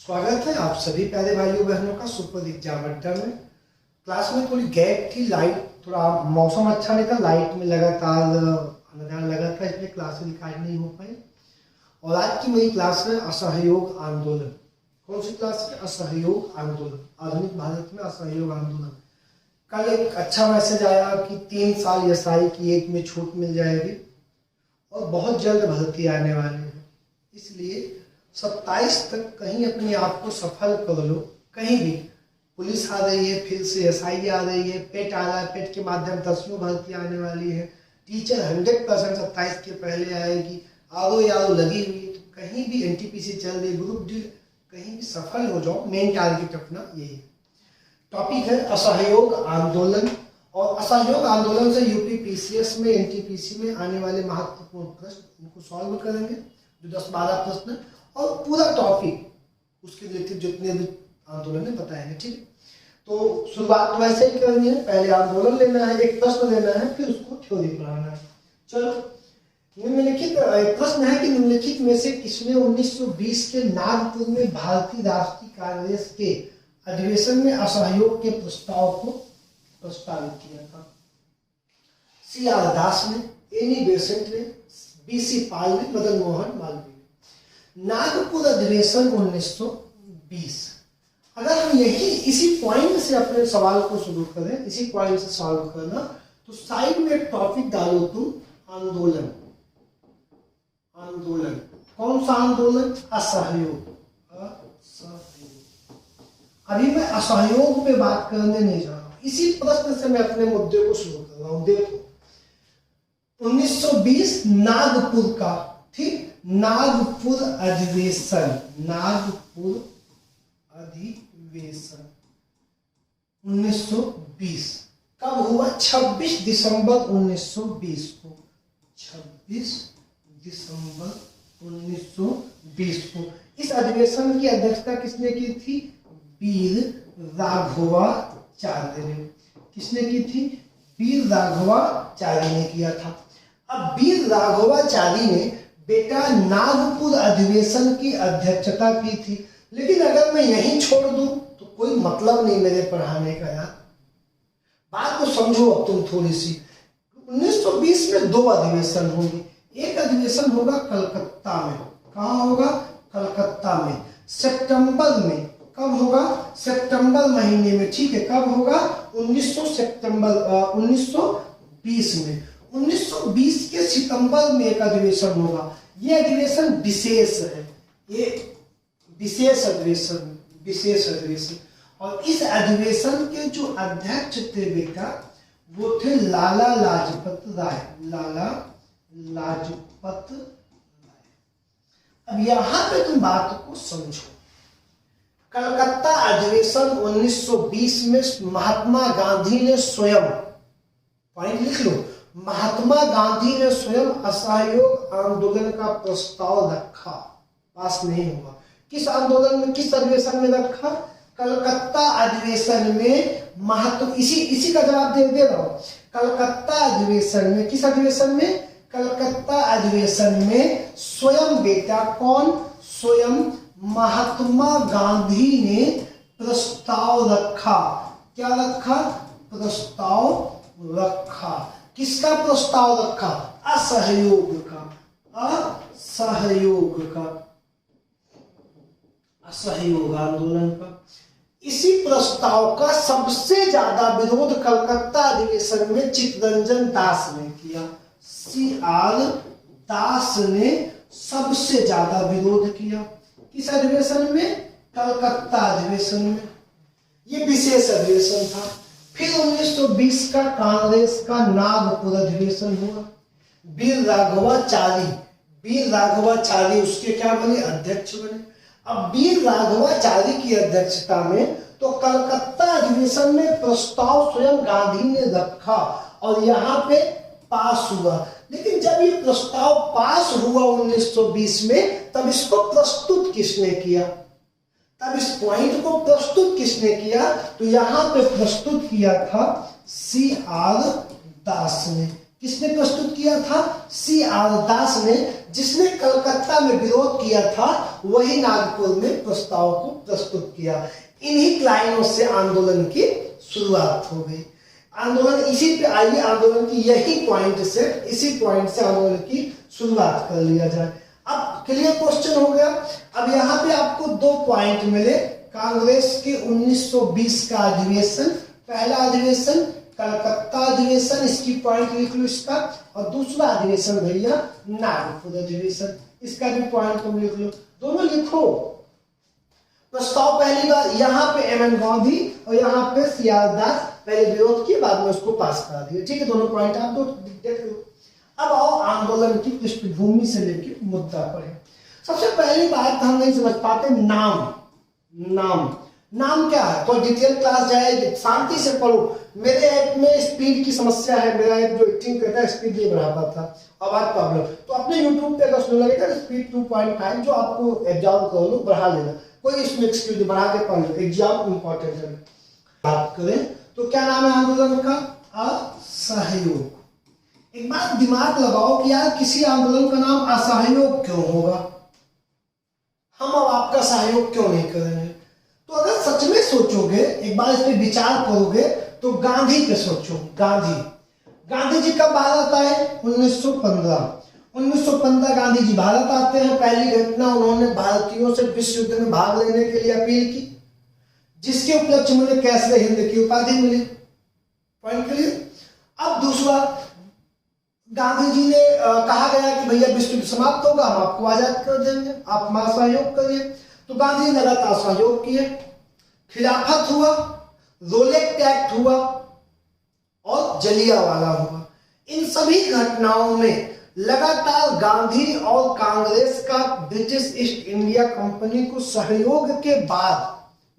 स्वागत है आप सभी प्यारे भाइयों बहनों का सुपर एग्जाम अड्डा में। क्लास में थोड़ी गैप थी, लाइट थोड़ा मौसम अच्छा नहीं था, लाइट में लगातार अंधकार लगा था, इसलिए क्लास रिकॉर्ड नहीं हो पाई। और आज की मेरी क्लास है असहयोग आंदोलन। कौन सी क्लास है? असहयोग आंदोलन, आधुनिक भारत में असहयोग आंदोलन। कल एक अच्छा मैसेज आया कि 3 साल एसआई की एज में छूट मिल जाएगी और बहुत जल्द भर्ती आने वाली है, इसलिए 27 तक कहीं अपने आप को सफल कर लो। कहीं भी पुलिस आ रही है, फिर से एसआई आ रही है, पेट आ रहा है, पेट के माध्यम 10वीं भर्ती आने वाली है, टीचर 100% 27 के पहले आएगी, आरो यारो लगी हुई है। तो कहीं भी एनटीपीसी चल रही, ग्रुप डी, कहीं भी सफल हो जाओ, मेन टारगेट अपना यही है। टॉपिक है असहयोग आंदोलन। और असहयोग आंदोलन से यूपी पीसीएस में, एनटीपीसी में आने वाले महत्वपूर्ण प्रश्न इनको सॉल्व करेंगे, जो 10-12 प्रश्न और पूरा टॉपिक उसके रिलेटेड जितने भी आंदोलन है बताएंगे। ठीक है, तो शुरुआत वैसे ही करनी है। पहले आंदोलन लेना है, एक प्रश्न लेना है, फिर उसको थ्योरी पढ़ाना है। चलो, निम्नलिखित प्रश्न है कि निम्नलिखित में से किसने 1920 के नागपुर में भारतीय राष्ट्रीय कांग्रेस के अधिवेशन में असहयोग के प्रस्ताव को प्रस्तावित किया था? CR दास ने, एनी बेसेंट ने, BC पाल ने, मदन मोहन मालवीय। नागपुर अधिवेशन 1920। अगर हम यही इसी पॉइंट से अपने सवाल को शुरू करें, इसी पॉइंट से सॉल्व करना, तो साइड में एक टॉपिक डालो तुम, आंदोलन। आंदोलन कौन सा आंदोलन? असहयोग। अभी मैं असहयोग पे बात करने नहीं जा रहा हूं, इसी प्रश्न से मैं अपने मुद्दे को शुरू कर रहा हूं। देखो, 1920 नागपुर का, ठीक, नागपुर अधिवेशन, नागपुर अधिवेशन 1920 कब हुआ? 26 दिसंबर 1920 को, 26 दिसंबर 1920 को। इस अधिवेशन की अध्यक्षता किसने की थी? वीर राघवाचार्य ने। किसने की थी? वीर राघवाचार्य ने किया था। अब वीर राघवाचार्य ने बेटा नागपुर अधिवेशन की अध्यक्षता की थी, लेकिन अगर मैं यहीं छोड़ दूं तो कोई मतलब नहीं मेरे पढ़ाने का यार। बात को समझो अब तुम थोड़ी सी। 1920 में 2 अधिवेशन होंगे। एक अधिवेशन होगा कलकत्ता में। कहाँ होगा? कलकत्ता में, सितंबर में। कब होगा? सितंबर महीने में, ठीक है। कब होगा? 1920 में। 1920 के सितंबर में एक अधिवेशन होगा। ये अधिवेशन विशेष है, ये विशेष अधिवेशन, विशेष अधिवेशन। और इस अधिवेशन के जो अध्यक्ष थे बेटा, वो थे लाला लाजपत राय। लाला लाजपत राय। अब यहां पे तुम बात को समझो। कलकत्ता अधिवेशन 1920 में महात्मा गांधी ने स्वयं, पॉइंट लिख लो, महात्मा गांधी ने स्वयं असहयोग आंदोलन का प्रस्ताव रखा, पास नहीं हुआ। किस आंदोलन में, किस अधिवेशन में रखा? कलकत्ता अधिवेशन में। इसी का जवाब दे रहा हूं। कलकत्ता अधिवेशन में, किस अधिवेशन में? कलकत्ता अधिवेशन में स्वयं बेटा, कौन? स्वयं महात्मा गांधी ने प्रस्ताव रखा। क्या रखा? प्रस्ताव रखा। किसका प्रस्ताव रखा? असहयोग का, असहयोग का, असहयोग आंदोलन का। इसी प्रस्ताव का सबसे ज्यादा विरोध कलकत्ता अधिवेशन में चित्तरंजन दास ने किया। CR दास ने सबसे ज्यादा विरोध किया। किस अधिवेशन में? कलकत्ता अधिवेशन में। ये विशेष अधिवेशन था। फिर 1920 का कांग्रेस का नागपुर अधिवेशन हुआ। वीर राघवाचार्य, वीर राघवाचार्य उसके क्या बने? अध्यक्ष बने। अब वीर राघवाचार्य की अध्यक्षता में तो कलकत्ता अधिवेशन में प्रस्ताव स्वयं गांधी ने रखा और यहाँ पे पास हुआ। लेकिन जब ये प्रस्ताव पास हुआ 1920 में, तब इसको प्रस्तुत किसने किया? तब इस पॉइंट को प्रस्तुत किसने किया? तो यहां पे प्रस्तुत किया था CR दास ने। किसने प्रस्तुत किया था? C.R. दास ने, जिसने कलकत्ता में विरोध किया था वही नागपुर में प्रस्ताव को प्रस्तुत किया। इन्हीं लाइनों से आंदोलन की शुरुआत हो गई। आंदोलन इसी पे आइए, आंदोलन की यही पॉइंट से, इसी पॉइंट से आंदोलन की शुरुआत कर लिया जाए। अब क्लियर क्वेश्चन हो गया। अब यहाँ पे आपको 2 पॉइंट मिले। कांग्रेस के 1920 का अधिवेशन, पहला अधिवेशन कलकत्ता अधिवेशन, इसकी पॉइंट लिख लो इसका, और दूसरा अधिवेशन भैया नागपुर अधिवेशन, इसका भी पॉइंट तुम लिख लो, दोनों लिखो। प्रस्ताव पहली बार यहाँ पे M.N. गांधी और यहाँ पे C.R. दास पहले विरोध किए, बाद में उसको पास करा दिया। ठीक है, दोनों पॉइंट आप दो देख लो। अब आओ आंदोलन की पृष्ठभूमि से लेकर मुद्दा पढ़े। सबसे पहली बात हम नहीं समझ पाते, नाम क्या है? तो डिटेल क्लास जाएगी, शांति से पढ़ो। मेरे ऐप में स्पीड की समस्या है, मेरा ऐप जो एडिटिंग करता है स्पीड नहीं बढ़ा पाता, आवाज प्रॉब्लम। तो अपने यूट्यूब पे अगर सुनने लगेगा स्पीड 2.5 जो आपको एग्जाम करो लो बढ़ा लेना, कोई इसमें एक्सक्यूज बढ़ा के पढ़ लो, एग्जाम इंपॉर्टेंट है। बात करें तो क्या नाम है आंदोलन का? असहयोग। एक बात दिमाग लगाओ कि यार किसी आंदोलन का नाम असहयोग क्यों होगा? हम अब आपका सहयोग क्यों नहीं करेंगे? तो अगर सच में सोचोगे, एक बार इस पे विचार करोगे, तो गांधी पे सोचो। गांधी जी कब भारत आए? 1915 गांधी जी भारत आते हैं। पहली घटना, उन्होंने भारतीयों से विश्व युद्ध में भाग लेने के लिए अपील की, जिसके उपलक्ष्य में कैसरे हिंद की उपाधि मिली। Point clear? अब दूसरा, गांधी जी ने कहा गया कि भैया विश्व युद्ध समाप्त होगा, हम आपको आजाद कर देंगे, आप हमारा सहयोग करिए। तो गांधी जी लगातार सहयोग किए, खिलाफत हुआ, रोलेक्ट एक्ट हुआ और जलियांवाला हुआ। इन सभी घटनाओं में लगातार गांधी और कांग्रेस का ब्रिटिश ईस्ट इंडिया कंपनी को सहयोग के बाद,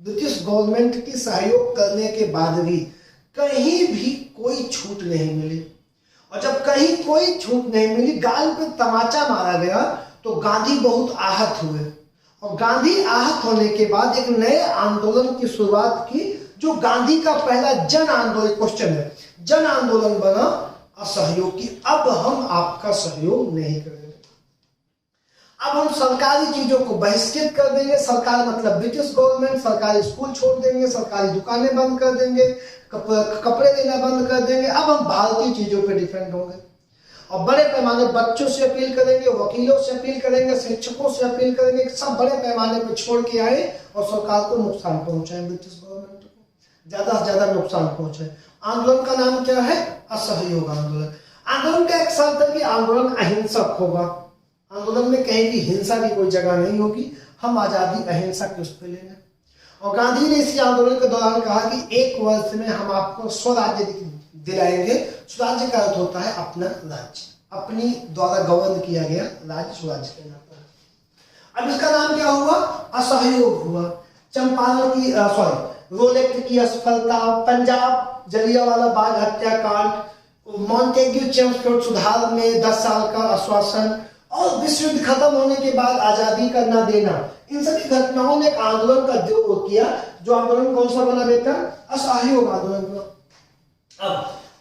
ब्रिटिश गवर्नमेंट की सहयोग करने के बाद भी कहीं भी कोई छूट नहीं मिली। और जब कहीं कोई छूट नहीं मिली, गाल पे तमाचा मारा गया, तो गांधी बहुत आहत हुए। और गांधी आहत होने के बाद एक नए आंदोलन की शुरुआत की, जो गांधी का पहला जन आंदोलन, क्वेश्चन है, जन आंदोलन बना असहयोग की। अब हम आपका सहयोग नहीं करेंगे, अब हम सरकारी चीजों को बहिष्कृत कर देंगे। सरकार मतलब ब्रिटिश गवर्नमेंट, सरकारी स्कूल छोड़ देंगे, सरकारी दुकानें बंद कर देंगे, कपड़े देना बंद कर देंगे। अब हम भारतीय चीजों पे डिपेंड होंगे और बड़े पैमाने बच्चों से अपील करेंगे, वकीलों से अपील करेंगे, शिक्षकों से अपील करेंगे, सब बड़े पैमाने पर छोड़ के आए और सरकार को नुकसान पहुंचाए, ब्रिटिश गवर्नमेंट को ज्यादा से ज्यादा नुकसान पहुंचाए। आंदोलन का नाम क्या है? असहयोग आंदोलन। आंदोलन का एक शर्त है कि आंदोलन अहिंसक होगा, आंदोलन में कहीं भी हिंसा की कोई जगह नहीं होगी, हम आजादी अहिंसा के उस पर लेंगे। और गांधी ने इसी आंदोलन के दौरान कहा कि 1 वर्ष में हम आपको स्वराज्य दिलाएंगे। स्वराज्य का अर्थ होता है अपना राज्य, अपनी द्वारा गवर्न किया गया राज्य स्वराज्य कहलाता है। अब इसका नाम क्या हुआ? असहयोग हुआ। चंपारण की रोलेक्ट की असफलता, पंजाब जलियांवाला बाग हत्याकांड, मॉन्टेग्यू चेम्सफोर्ड सुधार में 10 साल का आश्वासन और विश्व युद्ध खत्म होने के बाद आजादी का न देना, इन सभी घटनाओं ने आंदोलन का विरोध किया। जो आंदोलन कौन सा बना बेटा? असहयोग आंदोलन बना। अब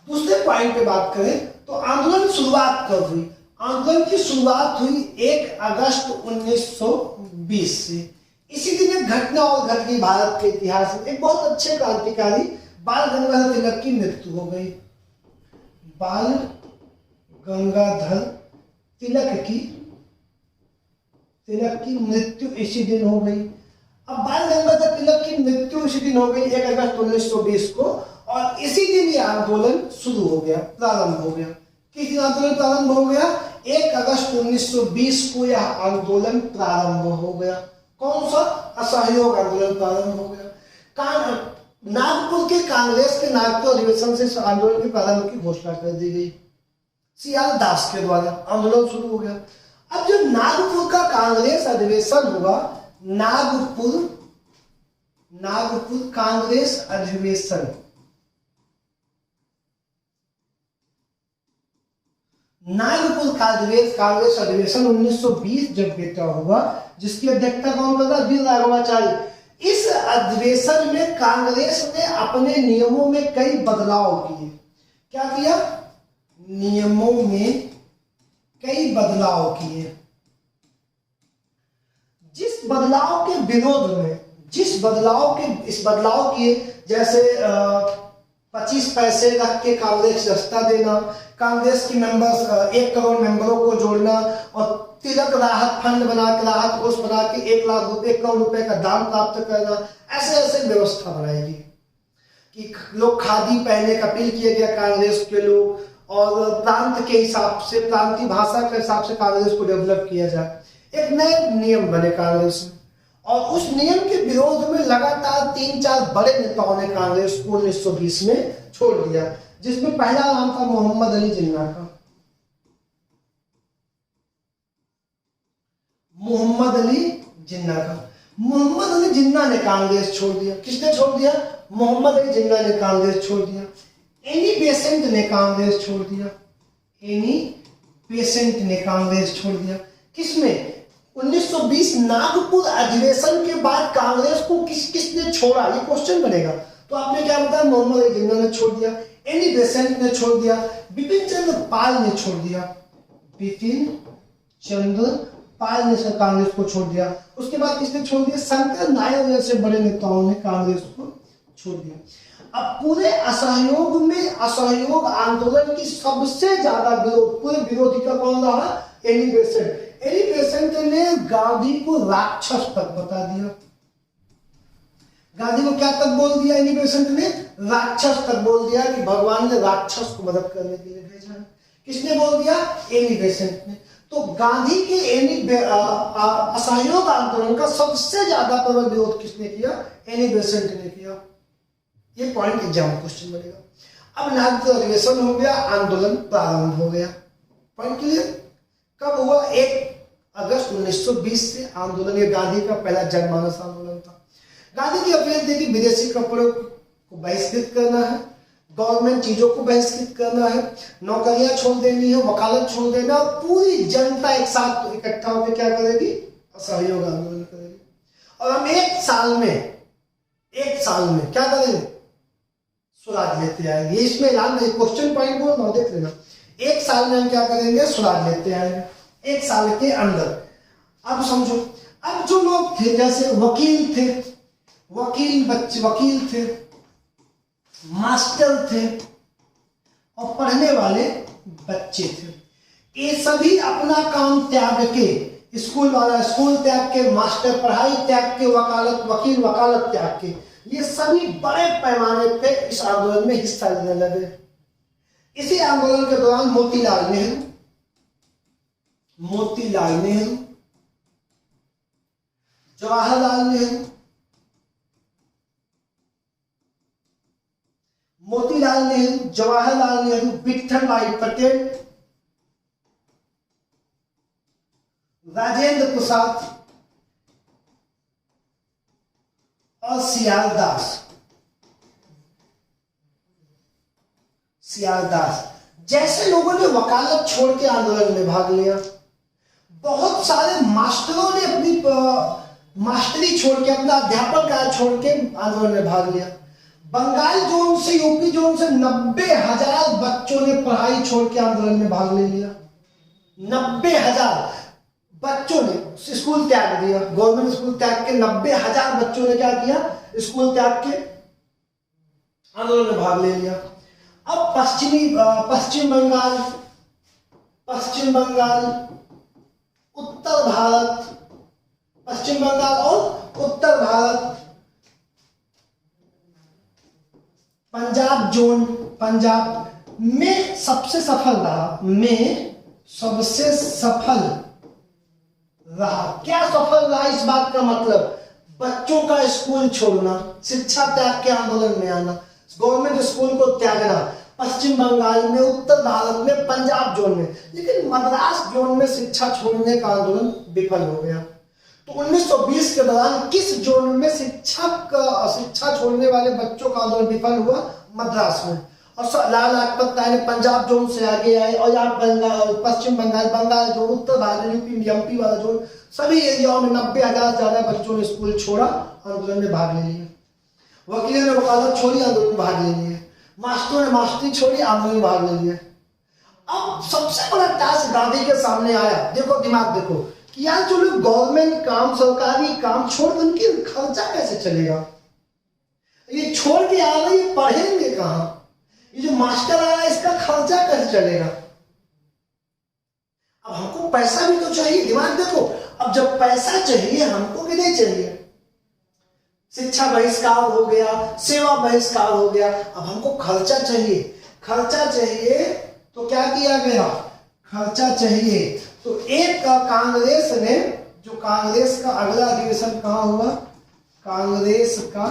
दूसरे पॉइंट पे बात करें तो आंदोलन शुरुआत कब हुई? आंदोलन की शुरुआत हुई 1 अगस्त 1920 से। इसी दिन एक घटना और घट गई भारत के इतिहास में। एक बहुत अच्छे क्रांतिकारी बाल गंगाधर तिलक की मृत्यु हो गई। बाल गंगाधर तिलक की मृत्यु इसी दिन हो गई। अब बाल गंगाधर तिलक की मृत्यु इसी दिन हो गई 1 अगस्त 1920 को, और इसी दिन ये आंदोलन शुरू हो गया, प्रारंभ हो गया। किस दिन आंदोलन प्रारंभ हो गया? 1 अगस्त 1920 को यह आंदोलन प्रारंभ हो गया। कौन सा? असहयोग आंदोलन प्रारंभ हो गया। नागपुर के कांग्रेस के नागपुर अधिवेशन से आंदोलन के प्रारंभ की घोषणा कर दी गई C.R. दास के द्वारा। आंदोलन शुरू हो गया। अब जो नागपुर का कांग्रेस अधिवेशन हुआ, नागपुर कांग्रेस अधिवेशन, नागपुर कांग्रेस अधिवेशन 1920 जब बेटा हुआ, जिसकी अध्यक्षता कौन कर रहा? वीर राघवाचार्य। इस अधिवेशन में कांग्रेस ने अपने नियमों में कई बदलाव किए। क्या किया? नियमों में कई बदलाव किए। जिस बदलाव के विरोध में, इस बदलाव किए, जैसे 25 पैसे रख के कांग्रेस रास्ता देना, कांग्रेस की मेंबर्स 1 करोड़ मेंबरों को जोड़ना और तिलक राहत फंड बना के, राहत कोष बना के 1 करोड़ रुपए का दान प्राप्त करना, ऐसे ऐसे व्यवस्था बनाएगी कि लोग खादी पहनने का अपील किया गया कांग्रेस के लोग, और प्रांत के हिसाब से, प्रांतीय भाषा के हिसाब से कांग्रेस को डेवलप किया जाए। एक नए नियम बने कांग्रेस में, और उस नियम के विरोध में लगातार 3-4 बड़े नेताओं ने कांग्रेस को 1920 में छोड़ दिया, जिसमें पहला नाम था मोहम्मद अली जिन्ना का। मोहम्मद अली जिन्ना ने कांग्रेस छोड़ दिया। किसने छोड़ दिया? मोहम्मद अली जिन्ना ने कांग्रेस छोड़ दिया। एनी बेसेंट ने कांग्रेस छोड़ दिया। किसमें? 1920 नागपुर अधिवेशन के बाद कांग्रेस को किसने छोड़ा, ये क्वेश्चन बनेगा। तो आपने क्या बताया? मोहम्मद अली जिन्ना ने छोड़ दिया, एनी बेसेंट ने छोड़ दिया, बिपिन चंद्र पाल ने छोड़ दिया, कांग्रेस को छोड़ दिया। उसके बाद किसने छोड़ दिया? शंकर नायर जैसे बड़े नेताओं ने कांग्रेस को छोड़ दिया। अब पूरे असहयोग आंदोलन की सबसे ज्यादा पूरे विरोधी का कौन रहा? एनी बेसेंट ने गांधी को राक्षस तक बता दिया। गांधी को क्या तक बोल दिया? एनी बेसेंट ने राक्षस तक बोल दिया कि भगवान ने राक्षस को मदद करने के लिए भेजा है। किसने बोल दिया? एनी बेसेंट ने। तो गांधी के असहयोग आंदोलन का सबसे ज्यादा प्रबल विरोध किसने किया? एनी बेसेंट ने किया। ये पॉइंट एग्जाम क्वेश्चन बनेगा। अब नागपुर अधिवेशन हो गया, आंदोलन प्रारंभ हो गया। Point clear? कब हुआ? 1 अगस्त 1920 से आंदोलन, ये गांधी का पहला जनमानस आंदोलन था। गांधी की अपील थी कि विदेशी कपड़ों को बहिष्कृत करना है, गवर्नमेंट चीजों को बहिष्कृत करना है, नौकरियां छोड़ देनी है, वकालत छोड़ देना, पूरी जनता एक साथ इकट्ठा होकर क्या करेगी? असहयोग आंदोलन करेगी। और हम एक साल में क्या करेंगे? स्वराज लेते आएंगे। इसमें ऐलान नहीं, क्वेश्चन पॉइंट बोल रहा हूं, देख लेना। 1 साल में हम क्या करेंगे? स्वराज लेते आएंगे, 1 साल के अंदर। अब समझो, अब जो लोग थे, जैसे वकील थे, मास्टर थे और पढ़ने वाले बच्चे थे, ये सभी अपना काम त्याग के, स्कूल त्याग के, मास्टर पढ़ाई त्याग के, वकील वकालत त्याग के, ये सभी बड़े पैमाने पे इस आंदोलन में हिस्सा लेने लगे। इसी आंदोलन के दौरान मोतीलाल नेहरू, जवाहरलाल नेहरू, विठल भाई पटेल, राजेंद्र प्रसाद और सियालदास जैसे लोगों ने वकालत छोड़ के आंदोलन में भाग लिया। बहुत सारे मास्टरों ने अपनी मास्टरी छोड़ के, अपना अध्यापन कार्य छोड़ के आंदोलन में भाग लिया। बंगाल जोन से, यूपी जोन से 90,000 बच्चों ने पढ़ाई छोड़ के आंदोलन में भाग ले लिया। 90,000 बच्चों ने स्कूल त्याग दिया, गवर्नमेंट स्कूल त्याग के 90,000 बच्चों ने क्या किया? स्कूल त्याग के आंदोलन में भाग ले लिया। अब पश्चिम बंगाल, उत्तर भारत, पंजाब में सबसे सफल रहा। क्या सफल रहा? इस बात का मतलब बच्चों का स्कूल छोड़ना, शिक्षा त्याग के आंदोलन में आना, गवर्नमेंट स्कूल को त्यागना, पश्चिम बंगाल में, उत्तर भारत में, पंजाब जोन में। लेकिन मद्रास जोन में शिक्षा छोड़ने का आंदोलन विफल हो गया। तो 1920 के दौरान किस जोन में शिक्षा छोड़ने वाले बच्चों का आंदोलन विफल हुआ? मद्रास में। और लाला लाजपत राय ने पंजाब जोन से आगे आए, और यहाँ पश्चिम बंगाल जोन, उत्तर भारत, यूपी एमपी वाला जोन, सभी एरियाओं में 90,000 से ज्यादा बच्चों ने स्कूल छोड़ा, आंदोलन में भाग ले लिया। वकीलों ने वकालत छोड़ी, आंदोलन में भाग ले लिए। मास्टरों ने मास्टरी छोड़ी, आंदोलन में भाग ले लिए। अब सबसे बड़ा टास्क गांधी के सामने आया, देखो दिमाग देखो, कि यार जो लोग गवर्नमेंट काम सरकारी काम छोड़ उनकी खर्चा कैसे चलेगा, ये छोड़ के आ रहे ये पढ़ेंगे कहाँ, ये जो मास्टर आ रहा है इसका खर्चा कैसे चलेगा। अब हमको पैसा भी तो चाहिए, दिमाग देखो, अब जब पैसा चाहिए हमको कि नहीं चाहिए, शिक्षा बहिष्कार हो गया, सेवा बहिष्कार हो गया, अब हमको खर्चा चाहिए, खर्चा चाहिए तो क्या किया गया, खर्चा चाहिए तो एक कांग्रेस ने, जो कांग्रेस का अगला अधिवेशन कहाँ हुआ, कांग्रेस का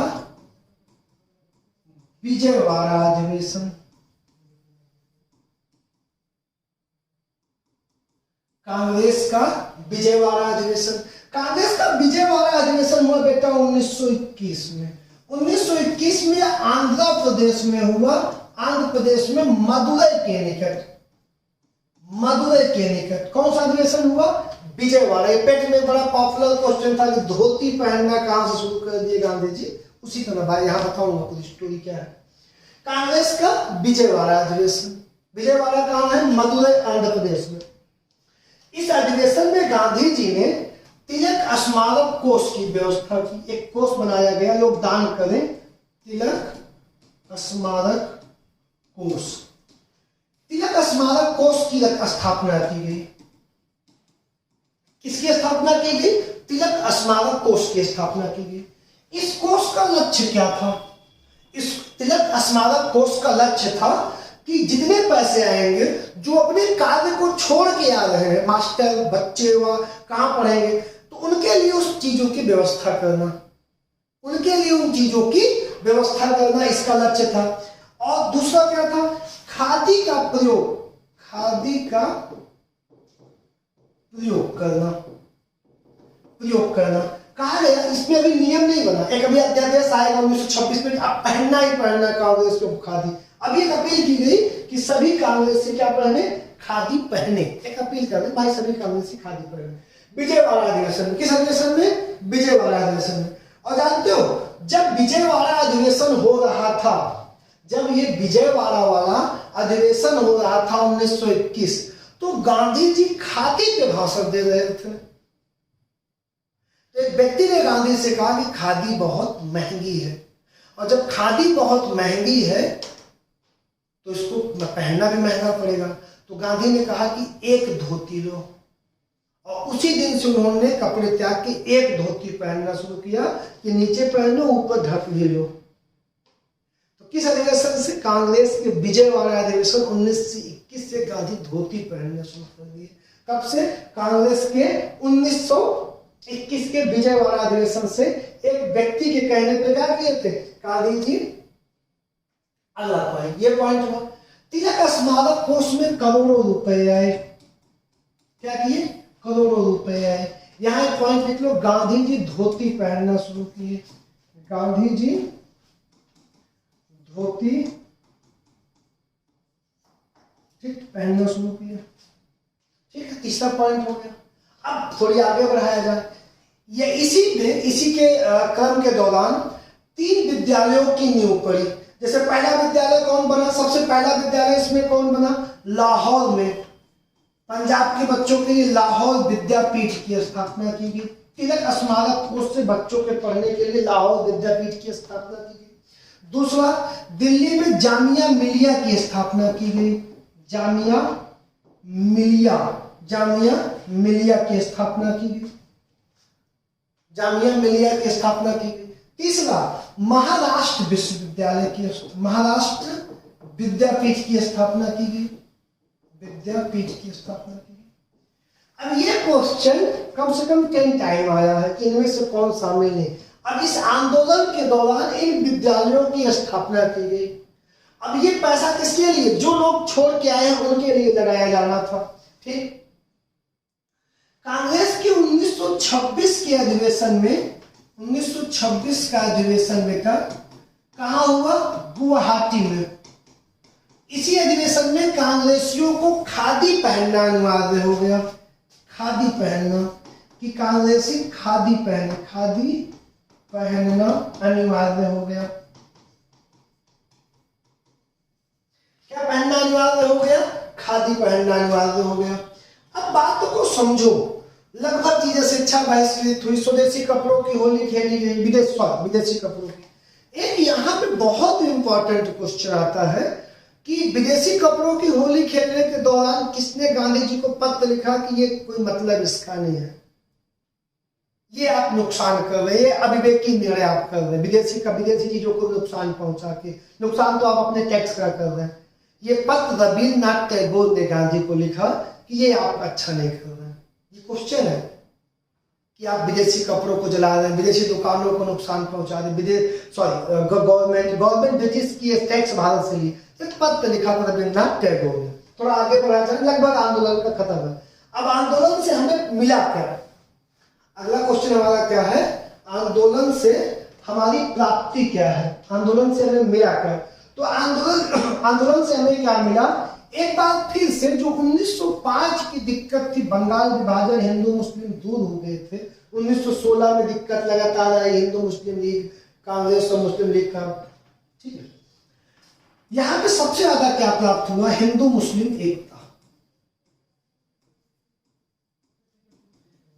विजयवाड़ा अधिवेशन, कांग्रेस का विजयवाड़ा अधिवेशन, कांग्रेस का विजयवाड़ा अधिवेशन हुआ बेटा 1921 में। 1921 में आंध्र प्रदेश में हुआ, आंध्र प्रदेश में मदुरई के निकट, मदुरई के निकट कौन सा अधिवेशन हुआ, विजयवाड़ा। ये पेट में बड़ा पॉपुलर क्वेश्चन था कि धोती पहनना कहां से शुरू कर दिए गांधी जी, उसी तरह भाई यहां बताऊंगा पूरी स्टोरी क्या है। कांग्रेस का विजयवाड़ा अधिवेशन, विजयवाड़ा कहां है, मदुरई आंध्र प्रदेश में। इस अधिवेशन में गांधी जी ने तिलक स्मारक कोष की व्यवस्था की, एक कोष बनाया गया, लोग दान करें, तिलक स्मारक कोष, तिलक स्मारक कोष की स्थापना की गई। किसकी स्थापना की गई, तिलक स्मारक कोष की स्थापना की गई। इस कोष का लक्ष्य क्या था, इस तिलक स्मारक कोष का लक्ष्य था कि जितने पैसे आएंगे, जो अपने कार्य को छोड़ के आ रहे हैं, मास्टर बच्चे वह कहां पढ़ेंगे, तो उनके लिए उस चीजों की व्यवस्था करना, उनके लिए उन चीजों की व्यवस्था करना इसका लक्ष्य था। और दूसरा क्या था, खादी का प्रयोग, खादी का प्रयोग करना, प्रयोग करना कहा गया। इसमें अभी नियम नहीं बना, एक अभी अध्यादेश आएगा 1926 में, आप पहनना ही पहनना कांग्रेस को खादी। अभी एक अपील की गई कि सभी कांग्रेसी क्या पहने, खादी पहने, एक अपील कर रहे भाई सभी कांग्रेसी खादी पहने। विजयवाड़ा अधिवेशन में, किस अधिवेशन में, विजयवाड़ा अधिवेशन में। और जानते हो जब विजयवाड़ा अधिवेशन हो रहा था, जब ये विजयवाड़ा वाला अधिवेशन हो रहा था 1921, तो गांधी जी खादी पे भाषण दे रहे थे। तो एक व्यक्ति ने गांधी से कहा कि खादी बहुत महंगी है, और जब खादी बहुत महंगी है तो इसको पहनना भी महंगा पड़ेगा। तो गांधी ने कहा कि एक धोती लो, और उसी दिन से उन्होंने कपड़े त्याग के एक धोती पहनना शुरू किया कि नीचे पहनो ऊपर ढक भी लो। तो किस अधिवेशन से, कांग्रेस के विजयवाड़ा अधिवेशन 1921 से गांधी धोती पहनना शुरू कर दिए। कब से, कांग्रेस के 1921 के विजयवाड़ा अधिवेशन से। एक व्यक्ति के कहने पर क्या किए थे गांधी जी, अगला पॉइंट, ये पॉइंट हुआ। तिलक स्मारक कोष में करोड़ों रुपए आए, क्या किए, करोड़ों रुपए आए। यहां एक पॉइंट लिख लो, गांधी जी धोती पहनना शुरू किए, गांधी जी धोती ठीक पहनना शुरू किए, ठीक है, तीसरा पॉइंट हो गया। अब थोड़ी आगे बढ़ाया जाए, ये इसी के क्रम के दौरान 3 विद्यालयों की नींव पड़ी। जैसे पहला विद्यालय कौन बना, सबसे पहला विद्यालय इसमें कौन बना, लाहौर में, पंजाब के बच्चों के लिए लाहौर विद्यापीठ की स्थापना की गई। तिलक स्मारक कोष से बच्चों के पढ़ने के लिए लाहौर विद्यापीठ की स्थापना की गई। दूसरा, दिल्ली में जामिया मिलिया की स्थापना की गई, जामिया मिलिया की स्थापना की गई, जामिया मिलिया की स्थापना की गई। तीसरा, महाराष्ट्र विश्वविद्यालय की, महाराष्ट्र विद्यापीठ की स्थापना की गई, विद्यापीठ की स्थापना की गई। अब ये क्वेश्चन कम से कम 10 टाइम आया है कि इनमें से कौन शामिल है। अब इस आंदोलन के दौरान इन विद्यालयों की स्थापना की गई। अब ये पैसा किसके लिए, जो लोग छोड़ के आए हैं उनके लिए लगाया जाना था, ठीक। कांग्रेस के 1926 के अधिवेशन में, 1926 का अधिवेशन बेटा कहां हुआ, गुवाहाटी में। इसी अधिवेशन में कांग्रेसियों को खादी पहनना अनिवार्य हो गया, खादी पहनना, कि कांग्रेसी खादी पहने, खादी पहनना अनिवार्य हो गया। क्या पहनना अनिवार्य हो गया, खादी पहनना अनिवार्य हो गया। अब बात को समझो, लगभग चीजें शिक्षा बहिष्कृत हुई, स्वदेशी कपड़ों की होली खेली गई, विदेशी कपड़ों की। एक यहाँ पे बहुत इंपॉर्टेंट क्वेश्चन आता है कि विदेशी कपड़ों की होली खेलने के दौरान किसने गांधी जी को पत्र लिखा कि ये कोई मतलब इसका नहीं है, ये आप नुकसान कर रहे हैं, ये अविवेकी निर्णय आप कर रहे हैं, विदेशी चीजों को नुकसान पहुंचा के, नुकसान तो आप अपने टैक्स का कर रहे हैं। ये पत्र रवींद्रनाथ टैगोर ने गांधी को लिखा कि ये आप अच्छा नहीं कर रहे हैं। ये क्वेश्चन है कि आप विदेशी कपड़ों को जला रहे हैं, विदेशी दुकानों को नुकसान पहुंचा रहे हैं, गवर्नमेंट ब्रिटिश की टैक्स भारत से ली। एक पत्र लिखा था रवींद्रनाथ टैगोर ने। थोड़ा आगे बढ़ा चले, लगभग आंदोलन का खत्म है। अब आंदोलन से हमें मिला क्या? अगला क्वेश्चन हमारा क्या है, आंदोलन से हमारी प्राप्ति क्या है, आंदोलन से हमें मिला क्या? तो आंदोलन से हमें क्या मिला? एक बार फिर से जो 1905 की दिक्कत थी, बंगाल विभाजन, हिंदू मुस्लिम दूर हो गए थे। 1916 में दिक्कत लगातार आई, हिंदू मुस्लिम लीग, कांग्रेस और मुस्लिम लीग का, ठीक है। यहां पे सबसे ज्यादा क्या प्राप्त हुआ? हिंदू मुस्लिम एकता।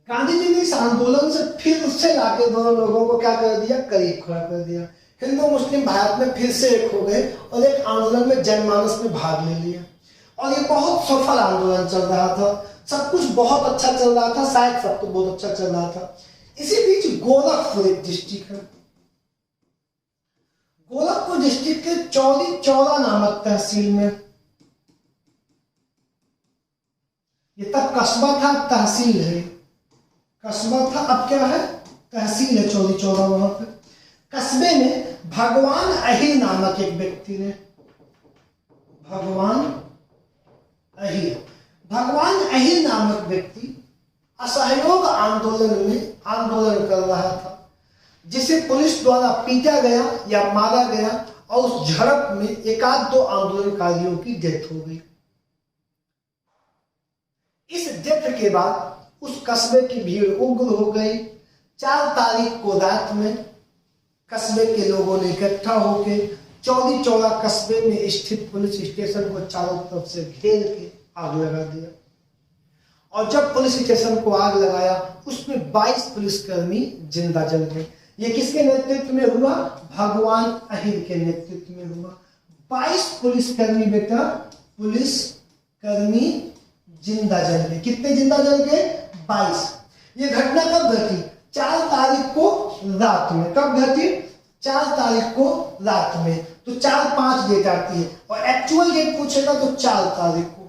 गांधी जी ने इस आंदोलन से फिर से लाके दोनों लोगों को क्या कर दिया? करीब खड़ा कर दिया। हिंदू मुस्लिम भारत में फिर से एक हो गए और एक आंदोलन में जनमानस में भाग ले लिया। और ये बहुत सफल आंदोलन चल रहा था, सब कुछ बहुत अच्छा चल रहा था, शायद सब तो बहुत अच्छा चल रहा था। इसी बीच गोरखपुर एक डिस्ट्रिक्ट है, गोरखपुर डिस्ट्रिक्ट के चौरी चौरा नामक तहसील में, ये तब कस्बा था, तहसील है, कस्बा था, अब क्या है? तहसील है, चौरी चौरा। वहां पे कस्बे में भगवान अहिर नामक एक व्यक्ति ने, भगवान अहिर नामक व्यक्ति असहयोग आंदोलन में आंदोलन कर रहा था, जिसे पुलिस द्वारा पीटा गया या मारा गया और उस झड़प में एक आध दो आंदोलनकारियों की डेथ हो गई। इस डेथ के बाद उस कस्बे की भीड़ उग्र हो गई। 4 तारीख को रात में कस्बे के लोगों ने इकट्ठा होकर चौरी चौरा कस्बे में स्थित पुलिस स्टेशन को चारों तरफ से घेर के आग लगा दिया। और जब पुलिस स्टेशन को आग लगाया, उसमें 22 पुलिसकर्मी जिंदा जल गए। ये किसके नेतृत्व में हुआ? भगवान अहिर के नेतृत्व में हुआ। 22 पुलिसकर्मी, बेटा, पुलिसकर्मी जिंदा जल गए। कितने जिंदा जल गए? 22। ये घटना कब घटी? 4 तारीख को रात में। कब घटी? 4 तारीख को रात में। तो 4-5 डेट आती है और एक्चुअल डेट पूछेगा तो 4 तारीख को,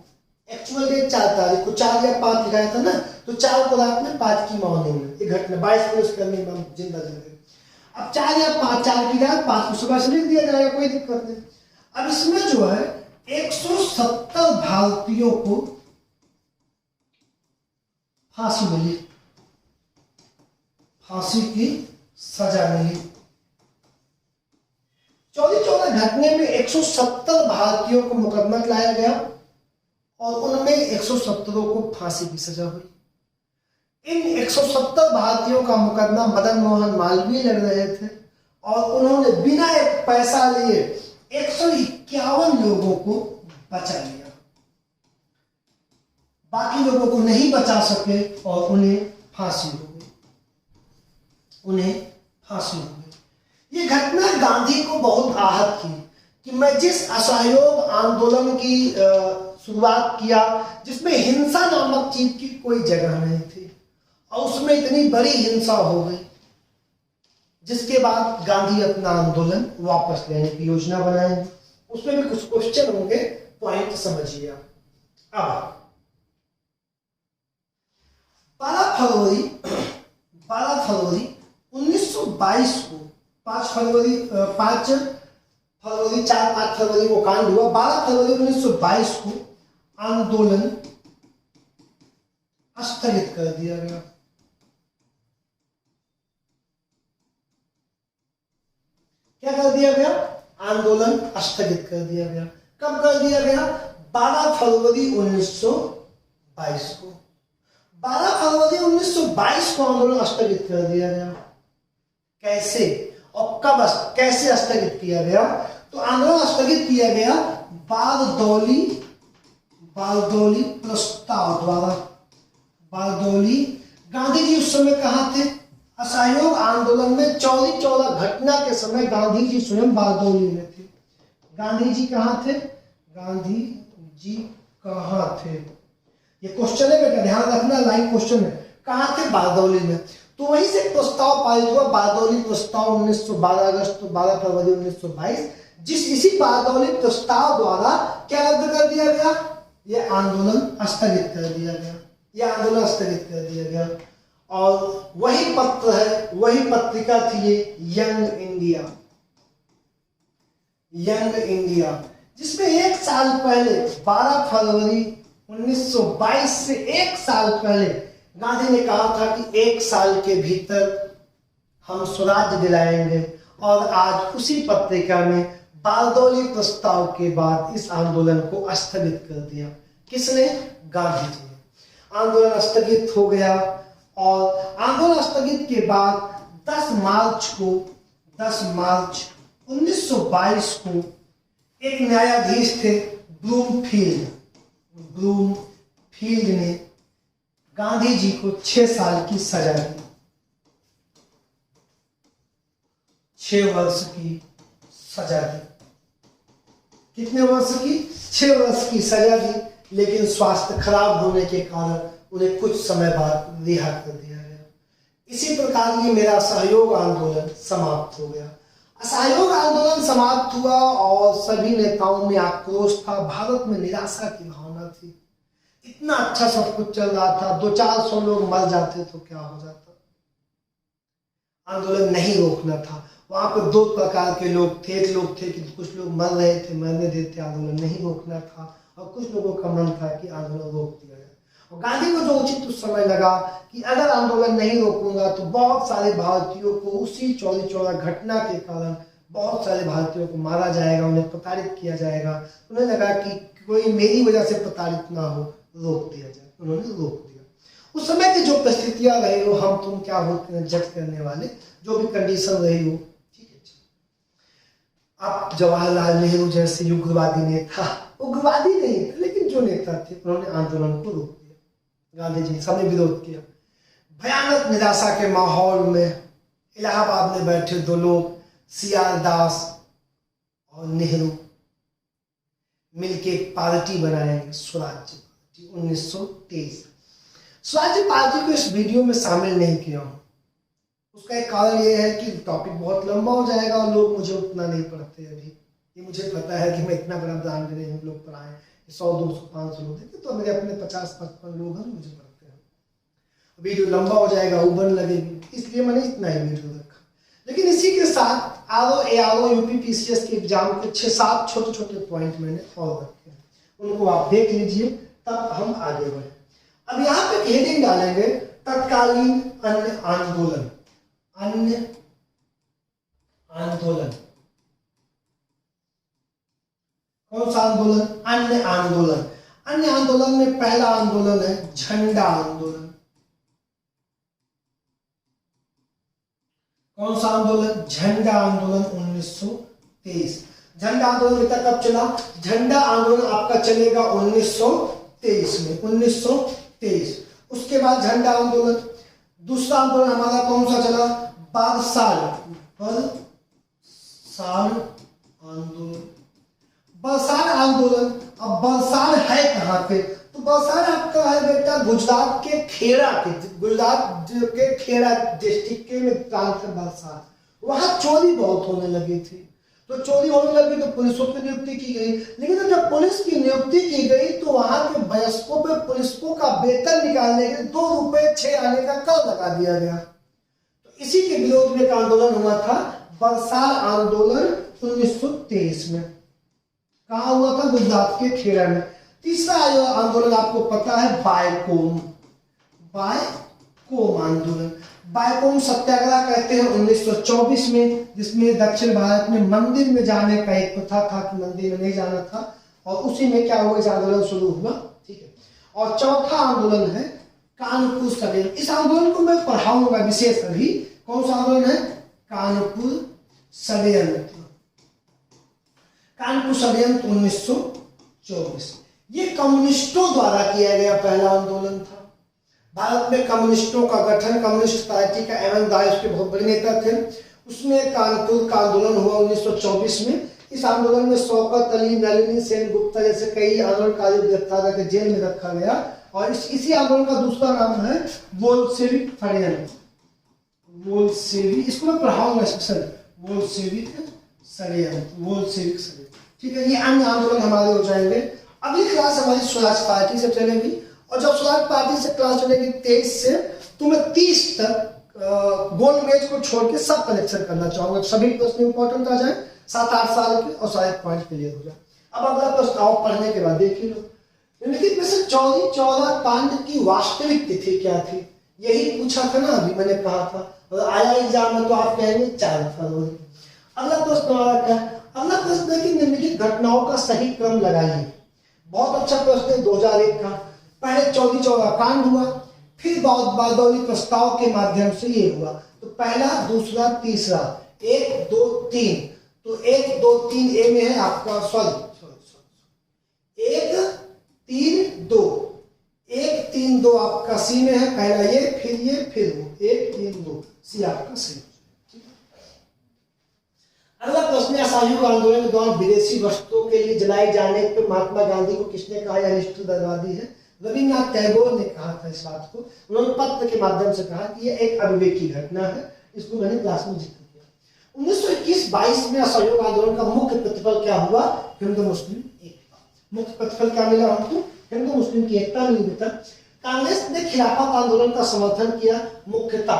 एक्चुअल डेट 4 तारीख को, 4 या 5 लिखाया था ना, तो 4 को रात में, 5 की मॉर्निंग में ये घटना। 22 पुलिसकर्मी जिंदा जल गए। अब 4 या 5, 4 की रात, 5 को सुबह से लिख दिया जाएगा, कोई दिक्कत नहीं। अब इसमें जो है 170 भारतीयों को फांसी मिली, फांसी की सजा मिली। चौरी चौरा घटने में 170 भारतीयों को मुकदमा लाया गया और उनमें 170 को फांसी की सजा हुई। इन 170 भारतीयों का मुकदमा मदन मोहन मालवीय लड़ रहे थे और उन्होंने बिना एक पैसा लिए 151 लोगों को बचा लिया। बाकी लोगों को नहीं बचा सके और उन्हें फांसी हो गई, उन्हें फांसी हो गई। ये घटना गांधी को बहुत आहत की कि मैं जिस असहयोग आंदोलन की शुरुआत किया, जिसमें हिंसा नामक चीज की कोई जगह नहीं थी, और उसमें इतनी बड़ी हिंसा हो गई, जिसके बाद गांधी अपना आंदोलन वापस लेने की योजना बनाएंगे। उसमें भी कुछ क्वेश्चन होंगे, पॉइंट समझिए आप। अब 12 फरवरी 1922 को 5 फरवरी 4-5 फरवरी को कांड हुआ। 12 फरवरी 1922 को आंदोलन स्थगित कर दिया गया। क्या कर दिया गया? आंदोलन स्थगित कर दिया गया। कब कर दिया गया? 12 फरवरी 1922 को। 12 फरवरी 1922 को आंदोलन स्थगित कर दिया गया। कैसे और कब, कैसे स्थगित किया गया? तो आंदोलन स्थगित किया गया बारदौली प्रस्ताव द्वारा। बारदौली, गांधी जी उस समय कहाँ थे? असहयोग आंदोलन में चौरी चौरा घटना के समय गांधी जी स्वयं बारदौली में थे। गांधी जी कहाँ थे? गांधी जी कहाँ थे? ये क्वेश्चन है बेटा, ध्यान रखना, लाइव क्वेश्चन है। कहाँ थे? बारदौली में। तो वहीं से प्रस्ताव पारित हुआ, बारदौली प्रस्ताव 1912 अगस्त 12 फरवरी 1922। इसी बारदौली प्रस्ताव द्वारा क्या रद्द कर दिया गया? ये आंदोलन स्थगित कर दिया गया। ये आंदोलन स्थगित कर दिया गया। और वही पत्र है, वही पत्रिका थी ये यंग इंडिया। यंग इंडिया, जिसमें एक साल पहले 12 फरवरी 1922 से एक साल पहले गांधी ने कहा था कि एक साल के भीतर हम स्वराज्य दिलाएंगे। और आज उसी पत्रिका में बारदौली प्रस्ताव के बाद इस आंदोलन को स्थगित कर दिया। किसने? गांधी जी ने। आंदोलन स्थगित हो गया और आंदोलन स्थगित के बाद 10 मार्च 1922 को एक न्यायाधीश थे ब्लूमफील्ड ने गांधी जी को 6 साल की सजा दी। 6 वर्ष की सजा दी। कितने वर्ष की? 6 वर्ष की सजा दी, लेकिन स्वास्थ्य खराब होने के कारण उन्हें कुछ समय बाद रिहा कर दिया गया। इसी प्रकार ये मेरा असहयोग आंदोलन समाप्त हो गया। असहयोग आंदोलन समाप्त हुआ और सभी नेताओं में आक्रोश था, भारत में निराशा की भावना थी। इतना अच्छा सब कुछ चल रहा था, 200-400 लोग मर जाते तो क्या हो जाता। आंदोलन नहीं रोकना था। वहां पर 2 प्रकार के लोग थे। एक लोग थे कि कुछ लोग मर रहे थे, मरने देते, आंदोलन नहीं रोकना था। और कुछ लोगों का मन था कि आंदोलन रोक दिया जाए। और गांधी को जो उचित उस समय लगा कि अगर आंदोलन नहीं रोकूंगा तो बहुत सारे भारतीयों को उसी चौरी चौरा घटना के कारण बहुत सारे भारतीयों को मारा जाएगा, उन्हें प्रताड़ित किया जाएगा। उन्हें लगा कि कोई मेरी वजह से प्रताड़ित ना हो, रोक दिया जाए। उन्होंने रोक दिया। उस समय की जो परिस्थितियां रही हो, हम तुम क्या होते हैं जज करने वाले, जो भी कंडीशन रही हो, ठीक है। अब जवाहरलाल नेहरू जैसे उग्रवादी नेता, उग्रवादी नहीं थे लेकिन जो नेता थे, उन्होंने आंदोलन को रोक दिया। गांधी जी सबने विरोध किया। भयानक निराशा के माहौल में इलाहाबाद में बैठे 2 लोग, CR दास और नेहरू, मिलके एक पार्टी बनाएंगे, स्वराज्य पार्टी 1923। स्वराज्य पार्टी को इस वीडियो में शामिल नहीं किया हूं। उसका एक कारण यह है कि टॉपिक बहुत लंबा हो जाएगा और लोग मुझे उतना नहीं पढ़ते अभी। ये मुझे पता है कि मैं इतना बड़ा ब्रांड नहीं हूँ, लोग पढ़ाएं 100, 200, 500 लोग देखे, तो मेरे अपने 50-55 लोग हैं मुझे पढ़ते हैं। वीडियो लंबा हो जाएगा, उबन लगेगी, इसलिए मैंने इतना ही वीडियो रखा। लेकिन इसी के साथ ARO UPPCS के एग्जाम के 6-7 छोटे-छोटे पॉइंट मैंने और रखे हैं, उनको आप देख लीजिए, तब हम आगे बढ़े। अब यहाँ पे हेडिंग डालेंगे तत्कालीन अन्य आंदोलन। अन्य आंदोलन कौन सा आंदोलन? अन्य आंदोलन। अन्य आंदोलन में पहला आंदोलन है झंडा आंदोलन। कौन सा आंदोलन? झंडा आंदोलन 1923। झंडा आंदोलन अभी तक कब चला? झंडा आंदोलन आपका चलेगा 1923 में, 1923। उसके बाद झंडा आंदोलन, दूसरा आंदोलन हमारा कौन सा चला? बरसाल आंदोलन। बरसाल आंदोलन, अब बरसाल है कहाँ पे? तो बरसाल आपका है बेटा गुजरात के खेड़ा डिस्ट्रिक्ट के में प्रांत है बरसाल। वहां चोरी बहुत होने लगी थी, तो चोरी होने लगी तो पुलिसों की नियुक्ति की गई। लेकिन जब पुलिस की नियुक्ति की गई तो वहां के वयस्कों पे पुलिसों का वेतन निकालने के 2 रुपए 6 आने का कर लगा दिया गया। तो इसी के विरोध में एक आंदोलन हुआ था, बरसाल आंदोलन 1923 में। कहा हुआ था? गुजरात के खेड़ा में। तीसरा आंदोलन आपको पता है बायकोम आंदोलन। बायकोम सत्याग्रह कहते हैं 1924 में, जिसमें दक्षिण भारत में मंदिर में जाने का एक प्रथा था कि मंदिर में नहीं जाना था, और उसी में क्या हुआ, इस आंदोलन शुरू हुआ, ठीक है। और चौथा आंदोलन है कानपुर षड्यंत्र। इस आंदोलन को मैं पढ़ाऊंगा विशेष अभी। कौन सा आंदोलन है? कानपुर षड्यंत्र। कानपुर षड्यंत्र 1924। ये कम्युनिस्टों द्वारा किया गया पहला आंदोलन था। भारत में कम्युनिस्टों का गठन, कम्युनिस्ट पार्टी का एम एन राय उसके बहुत बड़े नेता थे। उसमें कानपुर का आंदोलन हुआ 1924 में। इस आंदोलन में शौकत अली, नलिनी सेनगुप्ता जैसे कई आंदोलनकारियों को गिरफ्तार करके जेल में रखा गया। और इसी आंदोलन का दूसरा नाम है बोल्शेविक षड्यंत्र। बोल्शेविक, इसको मैं पढ़ाऊंगा स्पेशल, बोल्शेविक षड्यंत्र, बोल्शेविक षड्यंत्र, ठीक है। ये अन्य आंदोलन हमारे हो जाएंगे। अगली क्लास हमारी स्वराज पार्टी से चलेगी, और जब स्वराज पार्टी से क्लास चलेगी 23 से, तो मैं 30 तक गोल मेज को छोड़ के सब कलेक्शन करना चाहूंगा। सभी प्रश्न इंपॉर्टेंट आ जाए, 7-8 साल के, और शायद पॉइंट क्लियर हो जाए। अब अगला प्रश्न आओ पढ़ने के बाद देख ही लो। निम्नलिखित में से चौरी चौरा कांड की वास्तविक तिथि क्या थी? यही पूछा था ना, अभी मैंने कहा था, और आया एग्जाम में तो आप कहेंगे 4 फरवरी। अगला प्रश्न हमारा क्या है? अगला प्रश्न है कि निम्नलिखित घटनाओं का सही क्रम लगाइए। बहुत अच्छा प्रश्न है 2001 का। पहले चौरी चौरा कांड हुआ, फिर बारदौली प्रस्ताव के माध्यम से ये हुआ। तो पहला, दूसरा, तीसरा, 1 2 3। तो 1 2 3 ए में है आपका, सॉरी 1 3 2, 1 3 2 आपका सी में है। पहला ये, फिर वो, 1 3 2, सी आपका सी। अगला प्रश्न, असहयोग आंदोलन के दौरान विदेशी वस्तुओं के लिए जलाए जाने पर महात्मा गांधी को किसने कहा यह निष्ठुर बर्बादी है? रविन्द्रनाथ टैगोर ने कहा था इस बात को। उन्होंने पत्र के माध्यम से कहा कि यह एक अविवेकी घटना है। इसको मैंने क्लास में जिक्र किया। 1921-22 में असहयोग आंदोलन का मुख्य प्रतिफल क्या हुआ? हिंदू मुस्लिम एकता। मुख्य प्रतिफल क्या मिला हमको? हिंदू मुस्लिम की एकता मिली बेटा। कांग्रेस ने खिलाफत आंदोलन का समर्थन किया मुख्यतः।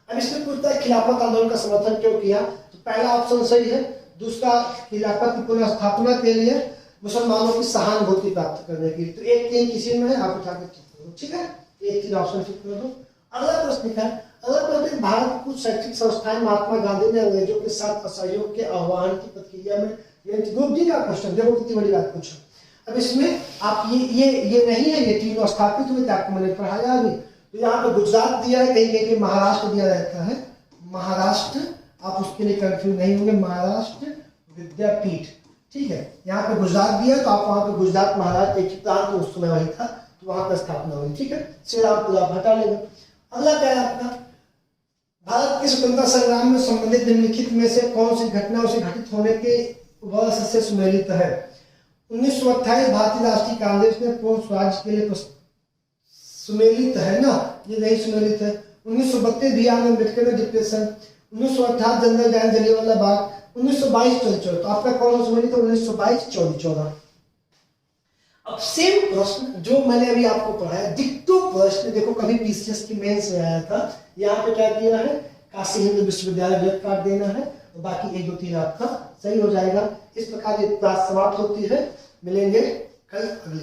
अब इसमें पूछता है खिलाफत आंदोलन का समर्थन क्यों किया? तो पहला ऑप्शन सही है। दूसरा, खिलाफत की पुनर्स्थापना के लिए मुसलमानों की सहानुभूति प्राप्त करने की। तो 1 3 किसी में है, आप उठा के टिक कर दो, ठीक है। 1 3 ऑप्शन टिक कर दो। अगला प्रश्न क्या है? अगला प्रश्न, भारत की कुछ शैक्षिक संस्थाएं महात्मा गांधी ने अंग्रेजों के साथ असहयोग के आह्वान की प्रतिक्रिया में, ग्रुप डी का क्वेश्चन, देखो कितनी बड़ी बात पूछा। अब इसमें आप ये नहीं है, ये तीनों स्थापित हुए थे, आपको मैंने पढ़ाया अभी। तो यहाँ पे गुजरात दिया है, कहीं कहीं महाराष्ट्र दिया रहता है, महाराष्ट्र, आप उसके लिए कंफ्यूज नहीं होंगे, महाराष्ट्र विद्यापीठ, ठीक है। यहाँ पे गुजरात दिया, तो आप वहाँ पे गुजरात महाराष्ट्र एक ही प्रांत उस समय वही था, तो वहाँ पर स्थापना हुई, ठीक है। श्री रामपुर आप हटा लेंगे। अगला क्या है आपका? भारत के स्वतंत्रता संग्राम में संबंधित निम्नलिखित में से कौन सी घटना उसे घटित होने के वर्ष से सुमेलित है? 1928 भारतीय राष्ट्रीय कांग्रेस ने पूर्ण स्वराज के लिए सुमेलित है ना, ये नहीं सुमेलित है। 1932 बिहार में अम्बेडकर में depression, 1928 general Dyer Jallianwala Bagh, 1922 Chauri Chaura. तो आपका कौन सा सुमेलित है? 1922 चौरी चौरा। अब सेम प्रश्न जो मैंने अभी आपको पढ़ाया, डिक्टो प्रश्न, देखो कभी पीसीएस की मेंस में आया था। यहाँ पे क्या किया है? काशी हिंदू विश्वविद्यालय ब्लड कार्ड देना है, और बाकी 1 2 3 आपका सही हो जाएगा। इस प्रकार ये क्लास समाप्त होती है। मिलेंगे कल अगली